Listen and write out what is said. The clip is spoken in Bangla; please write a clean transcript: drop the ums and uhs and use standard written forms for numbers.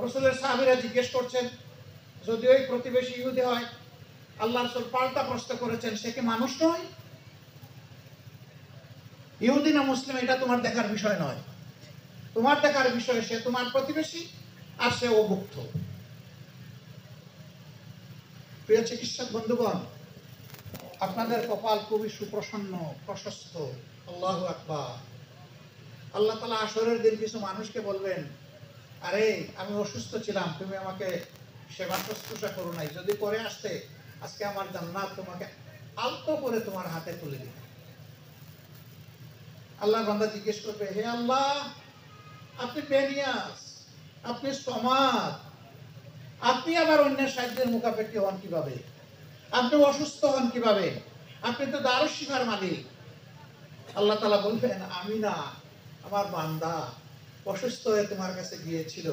রাসূলের সাহাবীরা জিজ্ঞেস করছেন, যদি ওই প্রতিবেশী ইহুদি হয়, আল্লাহ রাসূল পাল্টা প্রশ্ন করেছেন, সে কি মানুষ নয়? ইহুদি না মুসলিম এটা তোমার দেখার বিষয় নয়, তোমার দেখার বিষয় সে তোমার প্রতিবেশী আর সে অভুক্ত। প্রিয় চিকিৎসক বন্ধুগণ, আপনাদের কপাল খুবই সুপ্রসন্ন, প্রশস্ত। আল্লাহু আকবার। আল্লাহ তাআলা আসরের দিন কিছু মানুষকে বলবেন, আরে আমি অসুস্থ ছিলাম, তুমি আমাকে সেবা শুশ্রূষা করো নাই, যদি করে আসতে আজকে আমার জান্নাত তোমাকে আলতো করে তোমার হাতে তুলে দিত। আল্লাহ বান্দা জিজ্ঞেস করবে, হে আল্লাহ, আপনি বেনিয়াস, আপনি সমাদ, আপনি আবার অন্যের সাহায্যের মুখাপেক্ষী হন কিভাবে? আপনি অসুস্থ হন কিভাবে? আপনি তো দারুশ শিফার মালিক। আল্লাহ তাআলা বলবেন, আমি না, আমার বান্দা অসুস্থ হয়ে তোমার কাছে গিয়েছিল।